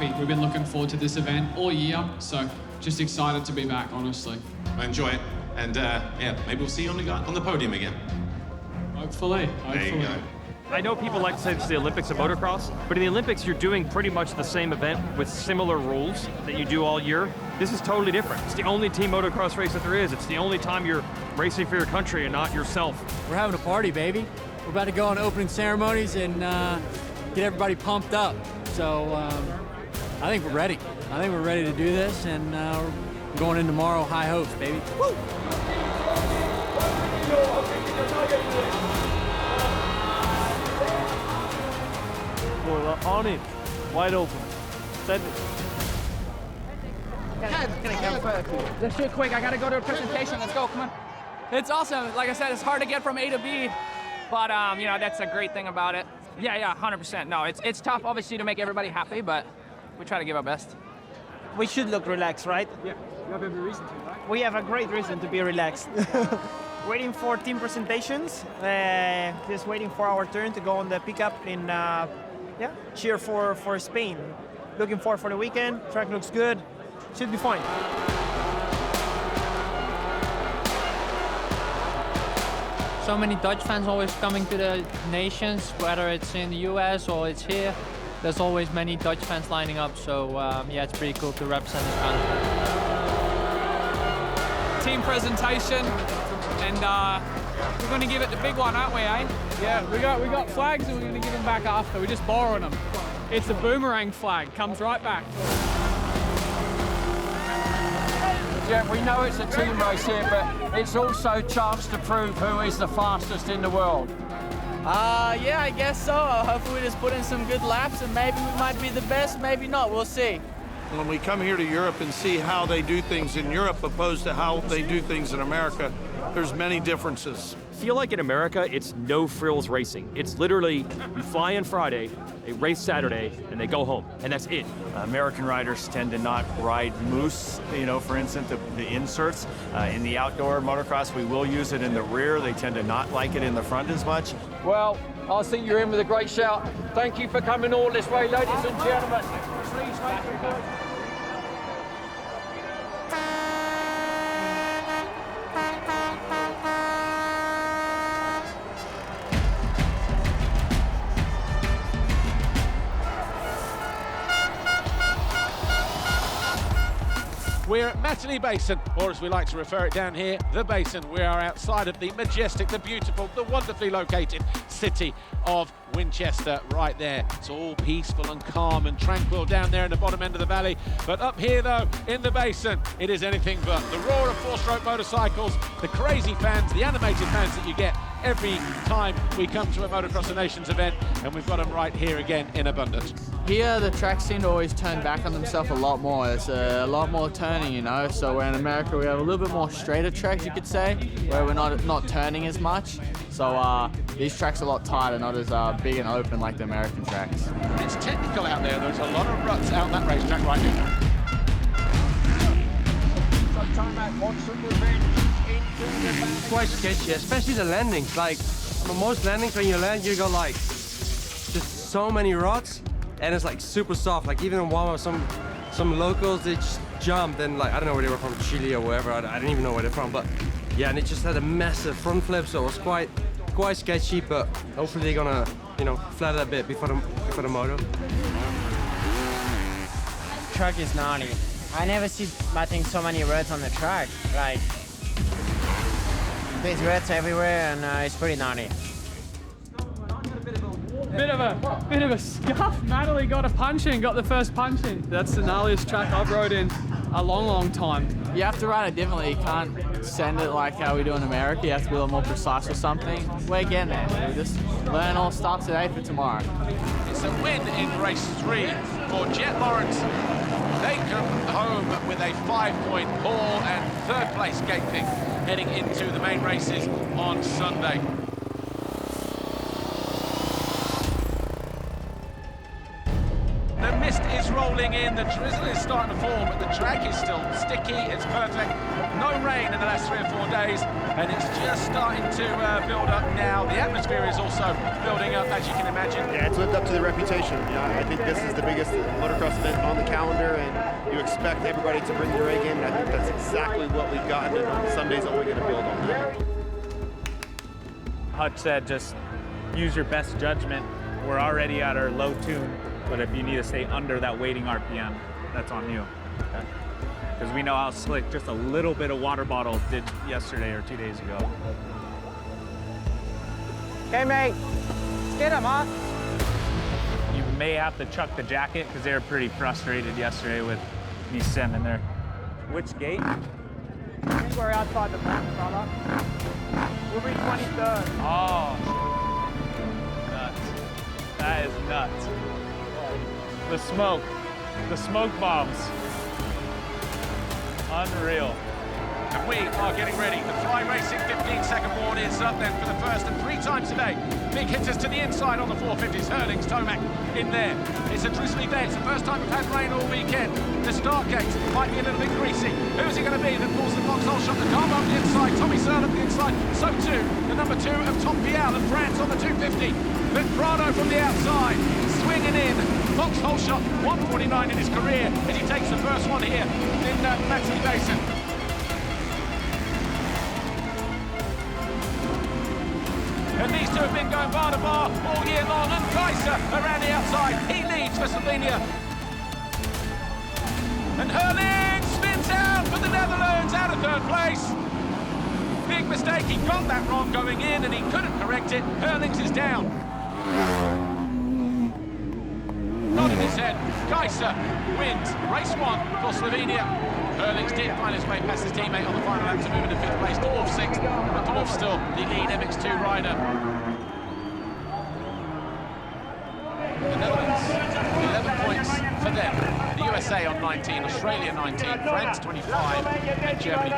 happy. We've been looking forward to this event all year, so just excited to be back, honestly. Enjoy it, and yeah, maybe we'll see you on the podium again. Hopefully. There you go. I know people like to say this is the Olympics of motocross, but in the Olympics you're doing pretty much the same event with similar rules that you do all year. This is totally different. It's the only team motocross race that there is. It's the only time you're racing for your country and not yourself. We're having a party, baby. We're about to go on opening ceremonies and get everybody pumped up. So I think we're ready. I think we're ready to do this, and we're going in tomorrow high hopes, baby. Woo! We're on it, wide open. Send it. Let's do it quick. I gotta go to a presentation. Let's go. Come on. It's awesome. Like I said, it's hard to get from A to B, but you know, that's a great thing about it. Yeah, 100%. No, it's tough, obviously, to make everybody happy, but we try to give our best. We should look relaxed, right? Yeah. You have every reason to, right? We have a great reason to be relaxed. Waiting for team presentations. Just waiting for our turn to go on the pickup in. Yeah, cheer for Spain. Looking forward for the weekend. Track looks good. Should be fine. So many Dutch fans always coming to the nations, whether it's in the US or it's here. There's always many Dutch fans lining up, so yeah, it's pretty cool to represent this country. Team presentation, and we're going to give it the big one, aren't we, eh? Yeah, we got flags and we're going to give them back after. We're just borrowing them. It's a boomerang flag, comes right back. Yeah, we know it's a team race here, but it's also a chance to prove who is the fastest in the world. Yeah, I guess so. Hopefully we just put in some good laps and maybe we might be the best, maybe not, we'll see. When we come here to Europe and see how they do things in Europe opposed to how they do things in America, there's many differences. I feel like in America, it's no frills racing. It's literally, you fly in Friday, they race Saturday, and they go home, and that's it. American riders tend to not ride moose, you know, for instance, the inserts. In the outdoor motocross, we will use it in the rear. They tend to not like it in the front as much. Well, I think you're in with a great shout. Thank you for coming all this way, ladies and gentlemen. Please make your voice. We're at Matinee Basin, or as we like to refer it down here, the Basin. We are outside of the majestic, the beautiful, the wonderfully located city of Winchester right there. It's all peaceful and calm and tranquil down there in the bottom end of the valley. But up here, though, in the Basin, it is anything but. The roar of four-stroke motorcycles, the crazy fans, the animated fans that you get every time we come to a Motocross of Nations event, and we've got them right here again in abundance. Here, the tracks seem to always turn back on themselves a lot more. There's a lot more turning, you know, so where in America we have a little bit more straighter tracks, you could say, where we're not turning as much. So these tracks are a lot tighter, not as big and open like the American tracks. It's technical out there. There's a lot of ruts out that racetrack right now. Quite sketchy, especially the landings. Like, on most landings when you land, you got like just so many rocks, and it's like super soft. Like even in warm-up, some locals, they just jumped, and like I don't know where they were from, Chile or wherever. I didn't even know where they're from, but yeah, and it just had a massive front flip, so it was quite sketchy. But hopefully they're gonna, you know, flatten a bit before the moto. Track is gnarly. I never see, I think, so many ruts on the track. Like, there's ruts everywhere, and it's pretty gnarly. Bit of a scuff. Natalie got a punch in, got the first punch in. That's the gnarliest track I've rode in a long time. You have to ride it differently. You can't send it like how we do in America. You have to be a little more precise or something. We're getting there. We just learn all stuff today for tomorrow. It's a win in race 3 for Jet Lawrence. They come home with a 5-point haul and third place gaping, heading into the main races on Sunday. The mist is rolling in, the drizzle is starting to fall, but the track is still sticky, it's perfect. No rain in the last 3 or 4 days, and it's just starting to build up now. The atmosphere is also building up, as you can imagine. Yeah, it's lived up to the reputation. You know, I think this is the biggest motocross event on the calendar, and you expect everybody to bring their A game, and I think that's exactly what we've gotten, and on some days only going to build on that. Hutch said just use your best judgment. We're already at our low tune, but if you need to stay under that waiting RPM, that's on you. Because we know how slick just a little bit of water bottle did yesterday or 2 days ago. Okay, mate. Let's get him, huh? You may have to chuck the jacket because they were pretty frustrated yesterday with me sending there. Which gate? I think we're outside the back, brother. We'll be 23rd. Oh, nuts. That is nuts. The smoke bombs. Unreal. And we are getting ready. The Fly Racing 15-second warn is up then for the first and 3 times today. Big hitters to the inside on the 450s. Hurlings, Tomac in there. It's a drizzly day. It's the first time we've had rain all weekend. The start gate might be a little bit greasy. Who's it going to be that pulls the foxhole shot? The Garbo on the inside. Tommy Searle up the inside. So too the number 2 of Tom Pial and France on the 250. But Prado from the outside, swinging in. Foxhole shot, 149 in his career as he takes the first one here in Matty Basin. And these two have been going bar to bar all year long, and Kaiser around the outside. He leads for Slovenia. And Hurling spins out for the Netherlands, out of 3rd place. Big mistake, he got that wrong going in and he couldn't correct it. Hurlings is down. Nodding his head, Kaiser wins race 1 for Slovenia. Hurlings did find his way past his teammate on the final lap to move into 5th place. Dwarf 6th, but Dwarf still the lead MX2 rider. The Netherlands, 11 points for them. The USA on 19, Australia 19, France 25, and Germany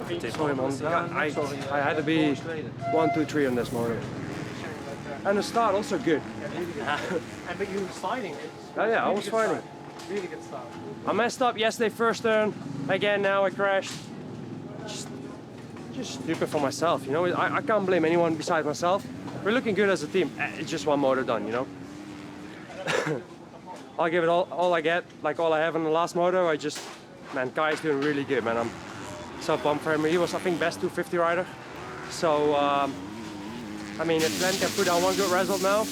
28. Sorry, man. I had to be 1, 2, 3 on this motor. And the start also good. But you were fighting. Oh yeah, I was fighting. Really good start. I messed up yesterday first turn. Again, now I crashed. Just stupid for myself, you know. I can't blame anyone besides myself. We're looking good as a team. It's just one motor done, you know. I'll give it all I get, like all I have in the last motor. Man, Kai's doing really good, man. I'm so pumped for him. He was, I think, best 250 rider. So, I mean, if Glenn can put down one good result now,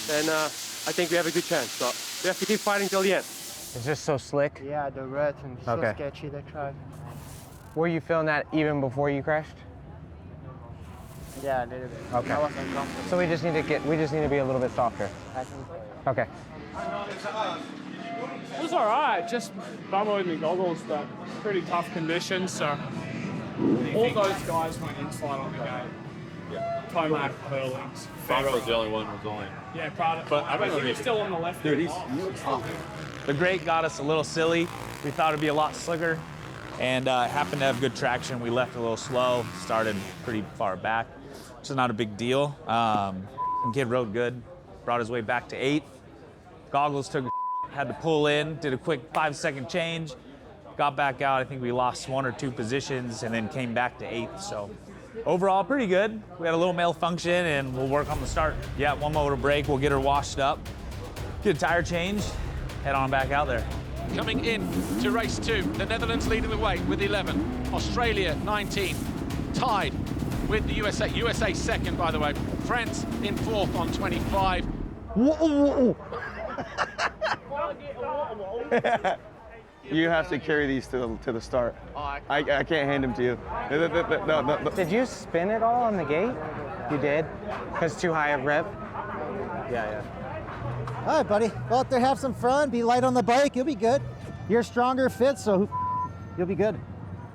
then I think we have a good chance. So we have to keep fighting till the end. It's just so slick. Yeah, the ruts and so sketchy, the track. Were you feeling that even before you crashed? Yeah, a little bit. Okay. I wasn't comfortable. So we just need to be a little bit softer. I think so. Okay. It was all right, just bummer with my goggles, but pretty tough conditions. So all those guys went inside on the game. Yeah. Tomac, Hurlings. Prado was the only one who was only. Yeah, Prado. But he was still on the left. Dude, he's The grate got us a little silly. We thought it'd be a lot slicker, and happened to have good traction. We left a little slow, started pretty far back, which is not a big deal. Kid rode good, brought his way back to 8th. Goggles had to pull in, did a quick 5-second change, got back out. I think we lost 1 or 2 positions and then came back to 8th. So overall, pretty good. We had a little malfunction and we'll work on the start. Yeah, one motor break, we'll get her washed up, get a tire change, head on back out there. Coming in to race 2, the Netherlands leading the way with 11, Australia 19, tied with the USA. USA second, by the way. France in 4th on 25. You have to carry these to the start. I can't hand them to you. No. Did you spin it all on the gate? You did? Because too high of rep? Yeah. All right, buddy. Go out there, have some fun, be light on the bike, you'll be good. You're stronger fit, so you'll be good.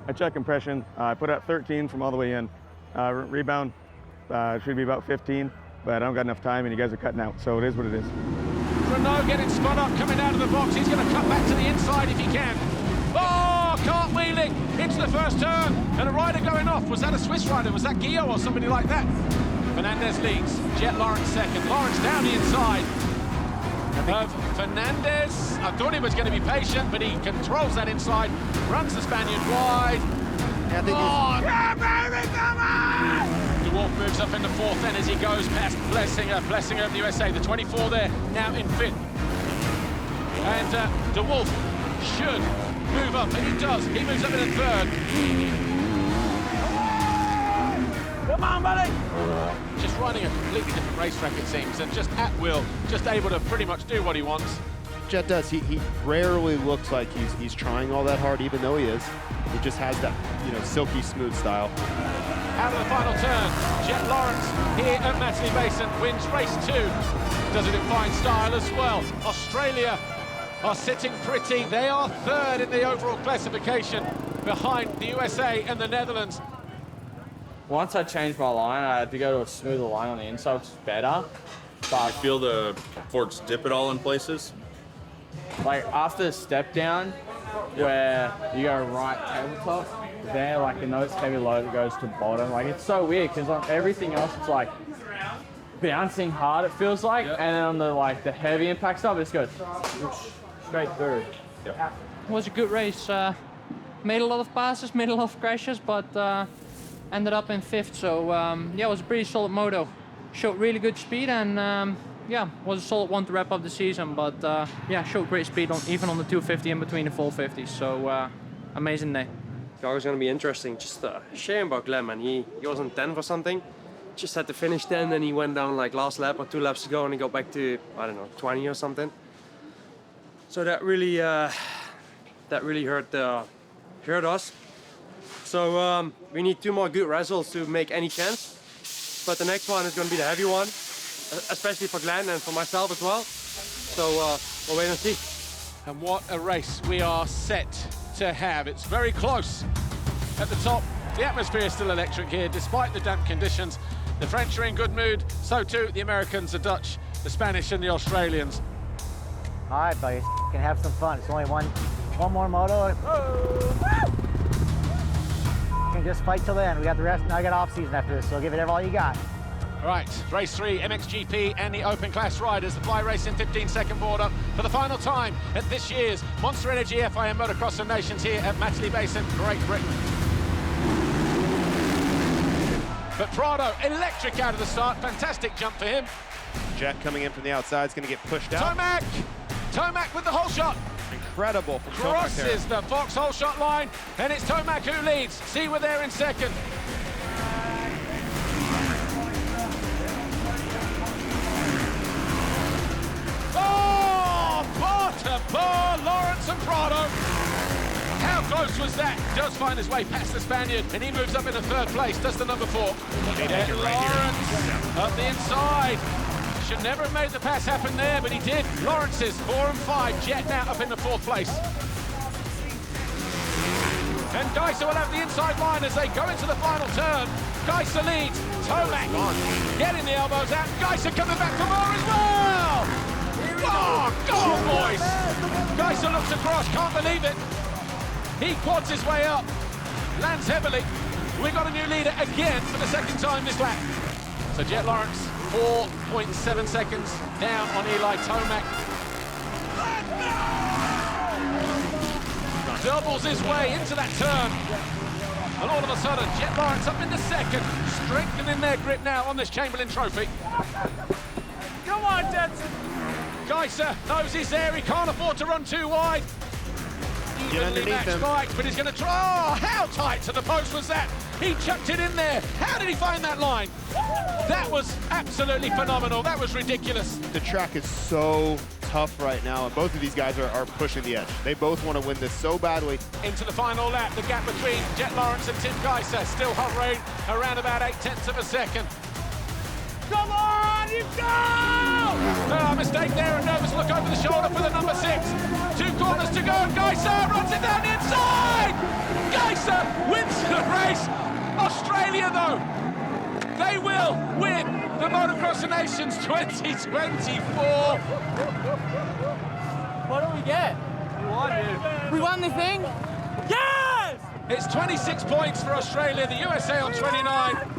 I check compression. I put out 13 from all the way in. Rebound should be about 15, but I don't got enough time, and you guys are cutting out, so it is what it is. Renault getting spun up, coming out of the box. He's going to cut back to the inside if he can. Oh, cartwheeling into the first turn, and a rider going off. Was that a Swiss rider? Was that Guillaume or somebody like that? Fernandez leads. Jet Lawrence second. Lawrence down the inside of Fernandez. I thought he was going to be patient, but he controls that inside, runs the Spaniard wide, I think DeWolf moves up into fourth then as he goes past Blessinger of the USA, the 24 there, now in fifth. And DeWolf should move up, and he does. He moves up into third. Come on, buddy! Just running a completely different racetrack, it seems, and just at will, just able to pretty much do what he wants. Jet does. He rarely looks like he's trying all that hard, even though he is. He just has that, silky smooth style. Out of the final turn, Jet Lawrence here at Matterley Basin wins race 2. Does it in fine style as well. Australia are sitting pretty. They are third in the overall classification behind the USA and the Netherlands. Once I changed my line, I had to go to a smoother line on the inside, which is better. But you feel the forks dip at all in places? Like after the step down, where you go right tabletop, there, like in those heavy loads, it goes to bottom. Like it's so weird because on everything else, it's like bouncing hard. It feels like, and then on the heavy impact stuff, it just goes straight through. It was a good race. Made a lot of passes, made a lot of crashes, but ended up in fifth. So yeah, it was a pretty solid moto. Showed really good speed and yeah, was a solid one to wrap up the season. But yeah, showed great speed even on the 250 in between the 450s. So amazing day. It was going to be interesting. Just shame about Glenn, man. He was on 10th or something. Just had to finish 10, and he went down like last lap or 2 laps to go, and he got back to, I don't know, 20 or something. So that really hurt us. So we need 2 more good results to make any chance. But the next one is going to be the heavy one, especially for Glenn and for myself as well. So we'll wait and see. And what a race we are set to have. It's very close at the top. The atmosphere is still electric here, despite the damp conditions. The French are in good mood, so too the Americans, the Dutch, the Spanish and the Australians. All right, buddy, can have some fun. It's only one more moto. Can just fight till the end. We got the rest. Now I got off season after this, so give it all you got. All right, race 3, MXGP and the Open class riders. The Fly Racing 15-second board up for the final time at this year's Monster Energy FIM Motocross of Nations here at Matterley Basin, Great Britain. But Prado, electric out of the start. Fantastic jump for him. Jet coming in from the outside is going to get pushed out. Tomac with the whole shot. Incredible from Tomac. Crosses the Fox whole shot line, and it's Tomac who leads. See, we're there in second. Oh, bar to bar, Lawrence and Prado. How close was that? Does find his way past the Spaniard, and he moves up into 3rd place. Does the number 4. Lawrence up the inside. Should never have made the pass happen there, but he did. Lawrence's 4 and 5. Jet now up in the 4th place. And Geiser will have the inside line as they go into the final turn. Geiser leads. Tomac getting the elbows out. Geiser coming back for more as well. Oh, go on, boys. Geiser looks across, can't believe it. He quads his way up, lands heavily. We got a new leader again for the 2nd time this lap. So Jet Lawrence, 4.7 seconds down on Eli Tomac. Doubles his way into that turn. And all of a sudden, Jet Lawrence up into 2nd, strengthening their grip now on this Chamberlain Trophy. Come on, Jetson. Geiser knows he's there. He can't afford to run too wide. Evenly matched bike, but he's going to try. Oh, how tight to the post was that? He chucked it in there. How did he find that line? That was absolutely phenomenal. That was ridiculous. The track is so tough right now, and both of these guys are pushing the edge. They both want to win this so badly. Into the final lap, the gap between Jet Lawrence and Tim Geiser still hovering around about 0.8 of a second. Come on, you go! Oh, mistake there, a nervous look over the shoulder for the number 6. 2 corners to go, Geiser runs it down the inside! Geiser wins the race! Australia, though, they will win the Motocross of Nations 2024. What do we get? We won, dude. We won the thing? Yes! It's 26 points for Australia, the USA on 29.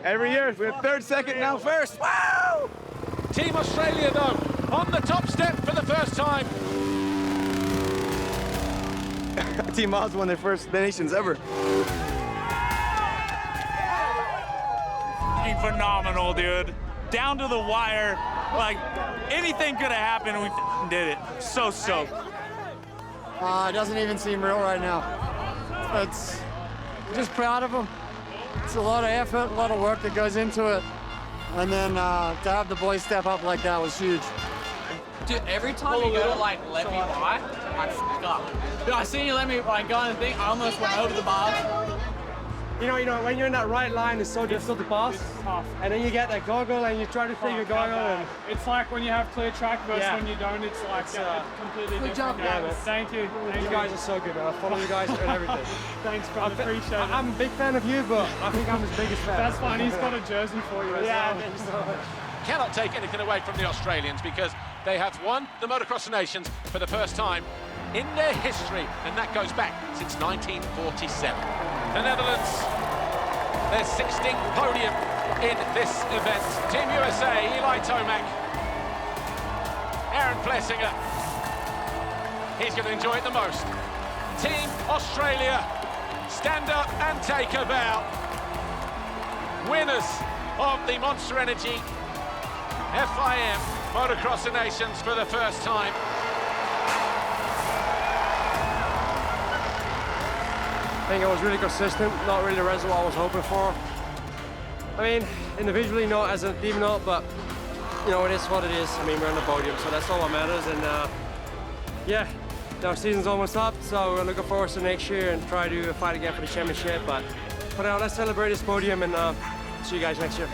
Every year, we're third, second, now first. Woo! Team Australia, though, on the top step for the first time. Team Oz won their first nations ever. Phenomenal, dude. Down to the wire. Like, anything could have happened, and we did it. So stoked. It doesn't even seem real right now. It's just proud of them. It's a lot of effort, a lot of work that goes into it. And then to have the boys step up like that was huge. Dude, every time you go to like let me by, I f*** up. Dude, I seen you let me like go on the thing, I almost went over the bars. You know, when you're in that right line, it's so difficult to pass. It's tough. And then you get that goggle and you try to figure goggle. And it's like when you have clear track versus when you don't, it's like completely different. job, Yeah, man. Thank you. You guys are so good, man. I follow you guys and everything. Thanks, brother. Appreciate it. I'm a big fan of you, but I think I'm his biggest fan. That's fine. He's got a jersey for you as well. Thanks so much. Cannot take anything away from the Australians because they have won the Motocross of Nations for the first time in their history, and that goes back since 1947. The Netherlands, their 16th podium in this event. Team USA, Eli Tomac, Aaron Plessinger. He's going to enjoy it the most. Team Australia, stand up and take a bow. Winners of the Monster Energy FIM Motocross of Nations for the first time. I think I was really consistent, not really the result I was hoping for. I mean, individually not, as a team not, but you know, it is what it is. I mean, we're on the podium, so that's all that matters. And yeah, our season's almost up, so we're looking forward to next year and try to fight again for the championship. But for now, let's celebrate this podium and see you guys next year.